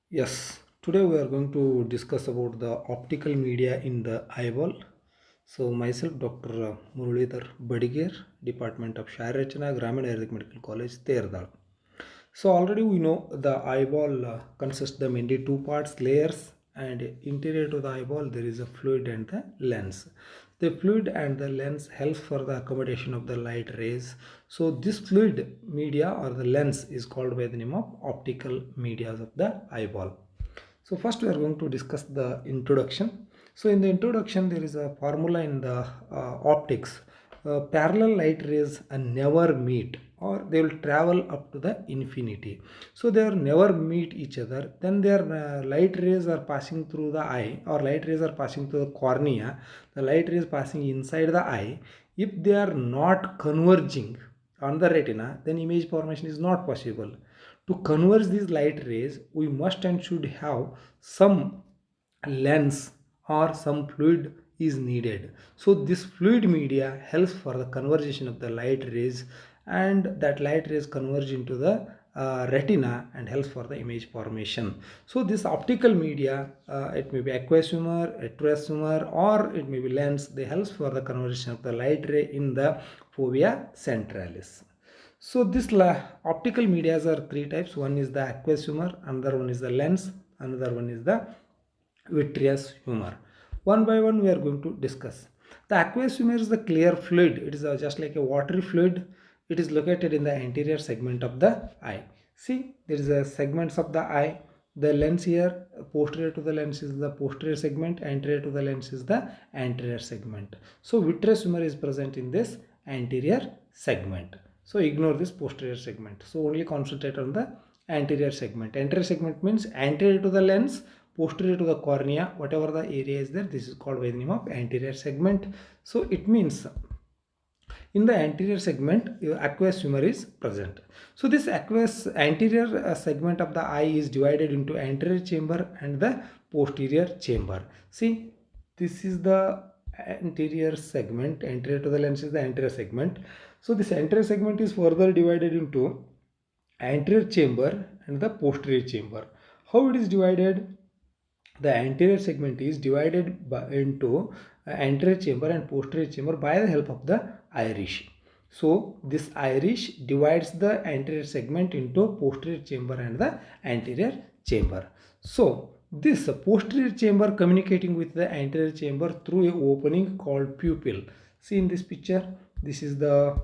Yes, today we are going to discuss about the optical media in the eyeball. So myself, Dr. MURALEEDHAR, BADIGER, Department of Shairachana, Gramin Ayurvedic Medical College, Terdal. So already we know the eyeball consists of mainly two parts, layers, and interior to the eyeball there is a fluid and the lens. The fluid and the lens helps for the accommodation of the light rays. So this fluid media or the lens is called by the name of optical media of the eyeball. So first we are going to discuss the introduction. So in the introduction there is a formula in the optics. Parallel light rays never meet or they will travel up to the infinity. So they will never meet each other. Then their light rays are passing through the eye or light rays are passing through the cornea. The light rays passing inside the eye. If they are not converging on the retina, then image formation is not possible. To converge these light rays, we must and should have some lens or some fluid is needed. So this fluid media helps for the convergence of the light rays, and that light rays converge into the retina and helps for the image formation. So this optical media, it may be aqueous humor, vitreous humor, or it may be lens. They helps for the conversion of the light ray in the fovea centralis. So this optical medias are three types. One is the aqueous humor, another one is the lens, another one is the vitreous humor. One by one we are going to discuss. The aqueous humor is the clear fluid. It is just like a watery fluid. It is located in the anterior segment of the eye. See, there is a segments of the eye. The lens here, posterior to the lens is the posterior segment, anterior to the lens is the anterior segment. So vitreous humor is present in this anterior segment. So ignore this posterior segment. So only concentrate on the anterior segment. Anterior segment means anterior to the lens, posterior to the cornea, whatever the area is there, this is called by the name of anterior segment. So it means in the anterior segment aqueous humor is present. So this aqueous anterior segment of the eye is divided into anterior chamber and the posterior chamber. See, this is the anterior segment. Anterior to the lens is the anterior segment. So this anterior segment is further divided into anterior chamber and the posterior chamber. How it is divided? The anterior segment is divided into anterior chamber and posterior chamber by the help of the iris. So this iris divides the anterior segment into posterior chamber and the anterior chamber. So this posterior chamber communicating with the anterior chamber through a opening called pupil. See in this picture, this is the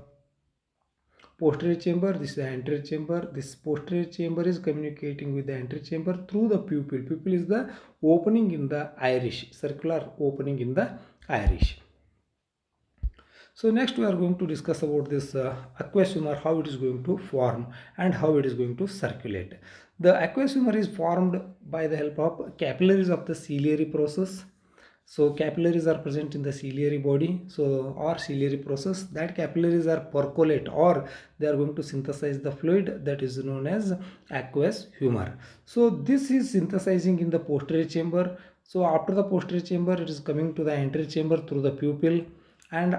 posterior chamber, this is the anterior chamber. This posterior chamber is communicating with the anterior chamber through the pupil. Pupil is the opening in the iris, circular opening in the iris. So next we are going to discuss about this aqueous humor, how it is going to form and how it is going to circulate. The aqueous humor is formed by the help of capillaries of the ciliary process. So capillaries are present in the ciliary body, so or ciliary process. That capillaries are percolate or they are going to synthesize the fluid that is known as aqueous humor. So this is synthesizing in the posterior chamber. So after the posterior chamber, it is coming to the anterior chamber through the pupil, and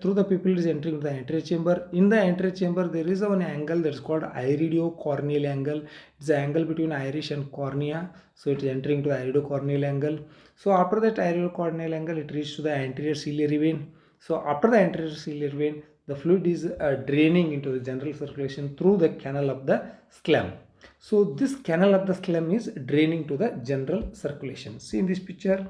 through the pupil is entering the anterior chamber. In the anterior chamber there is one angle that is called iridocorneal angle. It's the angle between iris and cornea, so it is entering to the iridocorneal angle. So after that iridocorneal angle, it reaches to the anterior ciliary vein. So after the anterior ciliary vein, the fluid is draining into the general circulation through the canal of the sclem. So this canal of the sclem is draining to the general circulation. See in this picture.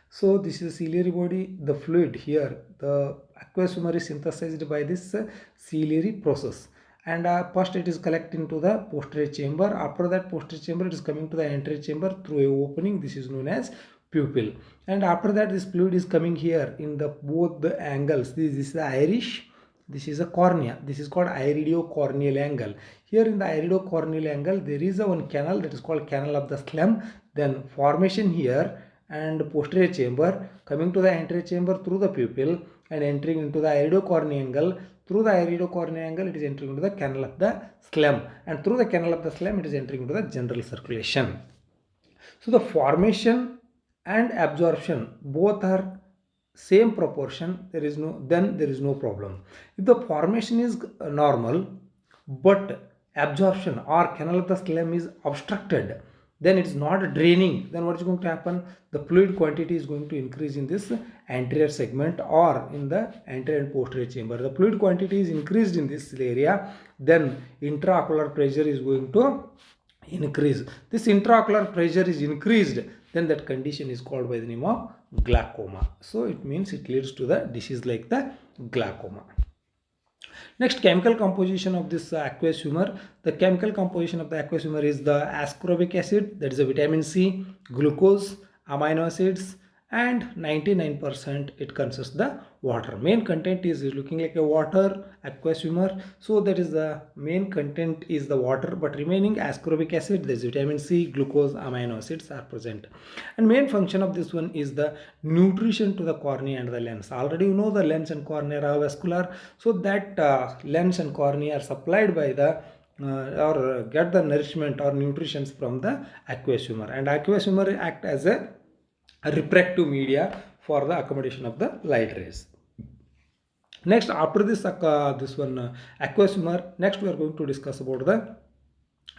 So this is ciliary body. The fluid here, the aqueous humor is synthesized by this ciliary process, and first it is collected into the posterior chamber. After that posterior chamber, it is coming to the anterior chamber through a opening. This is known as pupil, and after that this fluid is coming here in the both the angles. This is the iris, this is a cornea. This is called iridocorneal angle. Here in the iridocorneal angle, there is a one canal that is called canal of the sclem. Then formation here and posterior chamber, coming to the anterior chamber through the pupil and entering into the iridocorneal angle. Through the iridocorneal angle, it is entering into the canal of the sclem, and through the canal of the sclem, it is entering into the general circulation. So the formation and absorption both are same proportion. There is no problem. If the formation is normal but absorption or canal of the sclem is obstructed, then it's not draining, then what is going to happen? The fluid quantity is going to increase in this anterior segment or in the anterior and posterior chamber. The fluid quantity is increased in this area, then intraocular pressure is going to increase. This intraocular pressure is increased, then that condition is called by the name of glaucoma. So it means it leads to the disease like the glaucoma. Next, chemical composition of this aqueous humor. The chemical composition of the aqueous humor is the ascorbic acid, that is a vitamin C, glucose, amino acids, and 99% it consists the water. Main content is looking like a water aqueous humor, so that is the main content is the water, but remaining ascorbic acid, there is vitamin C, glucose, amino acids are present. And main function of this one is the nutrition to the cornea and the lens. Already you know the lens and cornea are vascular, so that lens and cornea are supplied by the or get the nourishment or nutrition from the aqueous humor, and aqueous humor act as a refractive media for the accommodation of the light rays. Next, after this aqueous humor, next we are going to discuss about the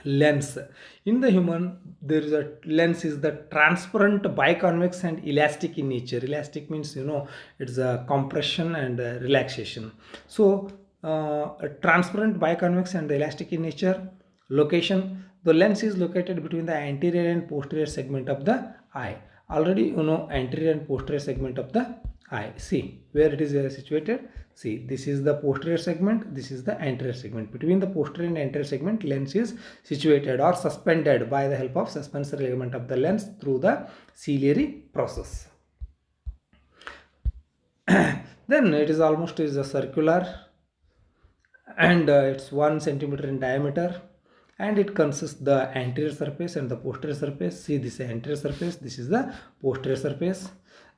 lens. In the human, there is a lens is the transparent, biconvex and elastic in nature. Elastic means, you know, it's a compression and a relaxation. So a transparent, biconvex and elastic in nature. Location, the lens is located between the anterior and posterior segment of the eye. Already you know anterior and posterior segment of the eye. See where it is situated. See, this is the posterior segment, this is the anterior segment. Between the posterior and anterior segment, lens is situated or suspended by the help of suspensory ligament of the lens through the ciliary process. Then it is almost is a circular, and it's 1 centimeter in diameter, and it consists the anterior surface and the posterior surface. See, this is anterior surface, this is the posterior surface.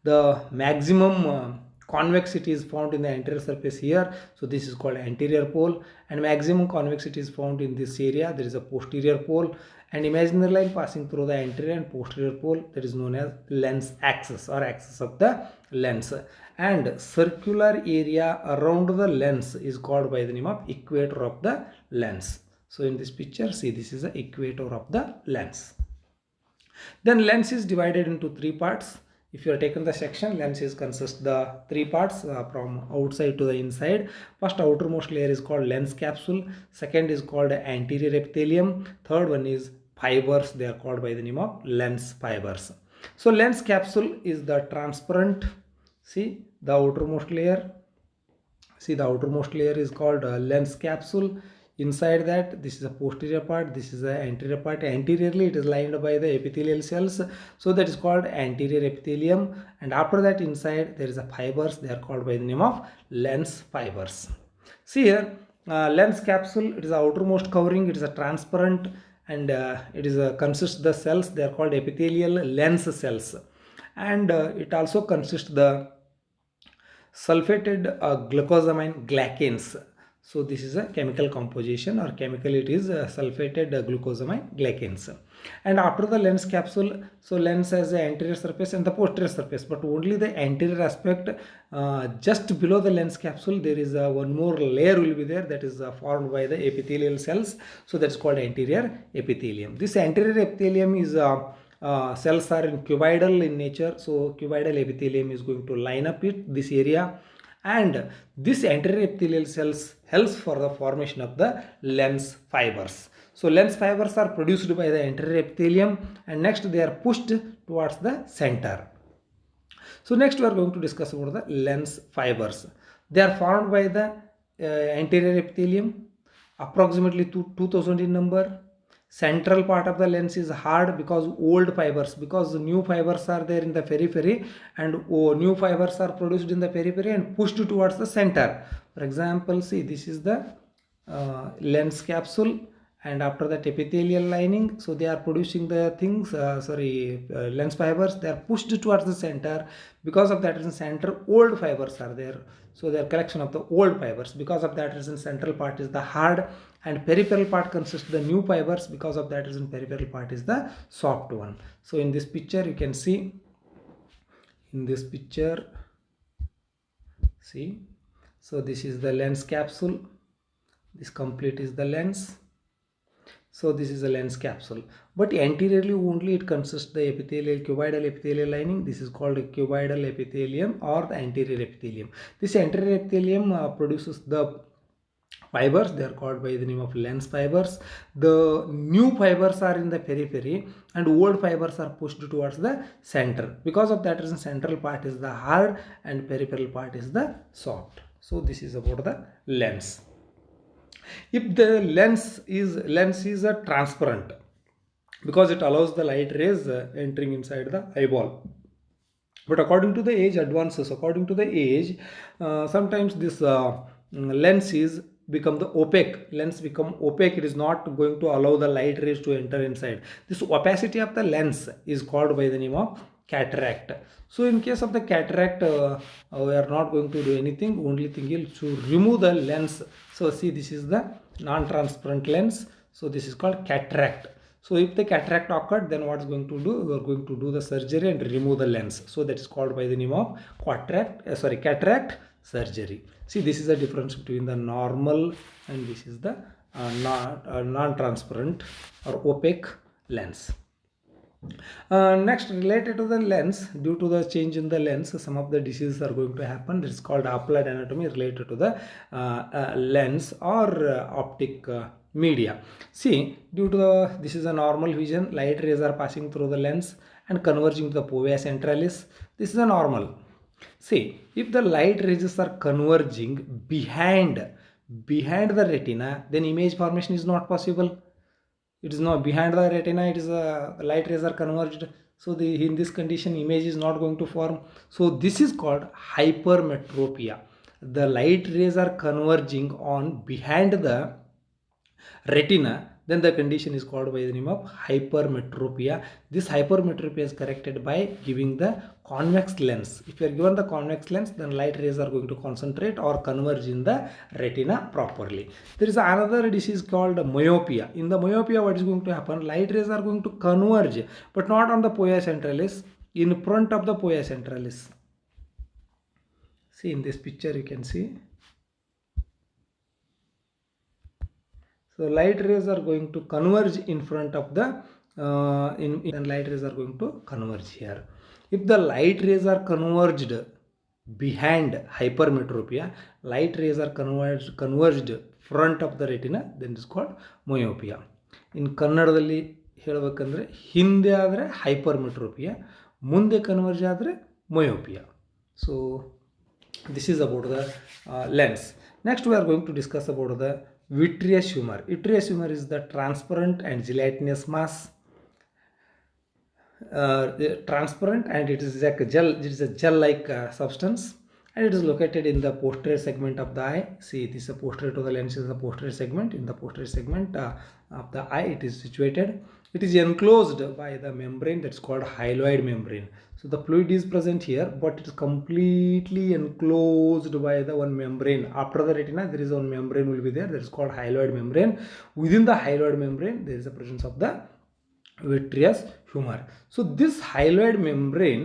The maximum convexity is found in the anterior surface here, so this is called anterior pole, and maximum convexity is found in this area, there is a posterior pole, and imaginary line passing through the anterior and posterior pole, that is known as lens axis or axis of the lens, and circular area around the lens is called by the name of equator of the lens. So in this picture, see, this is the equator of the lens. Then lens is divided into three parts. If you are taken the section, lens is consists the three parts from outside to the inside. First outermost layer is called lens capsule. Second is called anterior epithelium. Third one is fibers. They are called by the name of lens fibers. So lens capsule is the transparent. See the outermost layer. See, the outermost layer is called lens capsule. Inside that, this is a posterior part, this is the anterior part. Anteriorly it is lined by the epithelial cells, so that is called anterior epithelium. And after that, inside there is a fibers, they are called by the name of lens fibers. See here, lens capsule, it is the outermost covering, it is a transparent, and it is consists the cells, they are called epithelial lens cells, and it also consists the sulfated glucosamine glycans. So this is a chemical composition, or chemical it is sulfated glucosamine glycans. And after the lens capsule, so lens has the anterior surface and the posterior surface, but only the anterior aspect. Just below the lens capsule there is one more layer will be there, that is formed by the epithelial cells, so that's called anterior epithelium. This anterior epithelium is cells are in cuboidal in nature, so cuboidal epithelium is going to line up this area, and this anterior epithelial cells helps for the formation of the lens fibers. So lens fibers are produced by the anterior epithelium, and next they are pushed towards the center. So next we are going to discuss about the lens fibers. They are formed by the anterior epithelium, approximately 2000 in number. Central part of the lens is hard because old fibers, because new fibers are there in the periphery, and new fibers are produced in the periphery and pushed towards the center. For example, see, this is the lens capsule, and after that epithelial lining, so they are producing the things lens fibers, they are pushed towards the center. Because of that reason, center old fibers are there, so they are collection of the old fibers. Because of that reason, central part is the hard, and peripheral part consists of the new fibers. Because of that reason, peripheral part is the soft one. So in this picture you can see, in this picture, see, so this is the lens capsule, this complete is the lens. So this is a lens capsule, but anteriorly only it consists the epithelial cuboidal epithelial lining. This is called a cuboidal epithelium or the anterior epithelium. This anterior epithelium produces the fibers. They are called by the name of lens fibers. The new fibers are in the periphery and old fibers are pushed towards the center. Because of that reason, central part is the hard and peripheral part is the soft. So this is about the lens. If the lens is a transparent, because it allows the light rays entering inside the eyeball. But according to the age advances, according to the age, sometimes this lens is become the opaque. Lens become opaque. It is not going to allow the light rays to enter inside. This opacity of the lens is called by the name of cataract. So in case of the cataract, we are not going to do anything. Only thing is to remove the lens. So see, this is the non-transparent lens. So this is called cataract. So if the cataract occurred, then what's going to do? We are going to do the surgery and remove the lens. So that is called by the name of cataract surgery. See, this is the difference between the normal and this is the non-transparent or opaque lens. Next, related to the lens, due to the change in the lens, some of the diseases are going to happen. This is called applied anatomy related to the lens or optic media. See, due to this is a normal vision, light rays are passing through the lens and converging to the fovea centralis. This is a normal. See, if the light rays are converging behind the retina, then image formation is not possible. It is not behind the retina, it is a light rays are converged. So in this condition, image is not going to form. So this is called hypermetropia. The light rays are converging on behind the retina, then the condition is called by the name of hypermetropia. This hypermetropia is corrected by giving the convex lens. If you are given the convex lens, then light rays are going to concentrate or converge in the retina properly. There is another disease called myopia. In the myopia, what is going to happen? Light rays are going to converge, but not on the fovea centralis, in front of the fovea centralis. See, in this picture you can see. So light rays are going to converge in front of the and light rays are going to converge here. If the light rays are converged behind hypermetropia, light rays are converged front of the retina, then it is called myopia. In ಕನ್ನಡದಲ್ಲಿ ಹೇಳಬೇಕಂದ್ರೆ ಹಿಂದೆ ಆದರೆ hypermetropia, ಮುಂದೆ converge ಆದರೆ myopia. So this is about the lens. Next we are going to discuss about the vitreous humor. Vitreous humor is the transparent and gelatinous mass. Transparent and it is like a gel. It is a gel-like substance, and it is located in the posterior segment of the eye. See, this is a posterior to the lens is the posterior segment. In the posterior segment of the eye, it is situated. It is enclosed by the membrane that's called hyaloid membrane. So the fluid is present here, but it is completely enclosed by the one membrane. After the retina, there is one membrane will be there. That is called hyaloid membrane. Within the hyaloid membrane, there is a presence of the vitreous humor. So this hyaloid membrane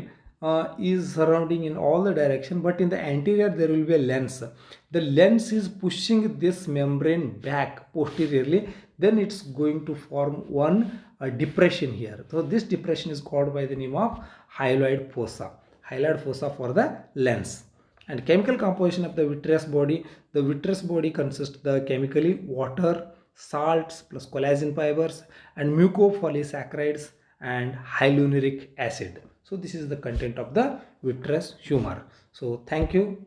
is surrounding in all the direction, but in the anterior there will be a lens. The lens is pushing this membrane back posteriorly, then it's going to form one depression here. So this depression is called by the name of hyaloid fossa. Hyaloid fossa for the lens. And chemical composition of the vitreous body. The vitreous body consists the chemically water, salts plus collagen fibers and mucopolysaccharides and hyaluronic acid. So this is the content of the vitreous humor. So thank you.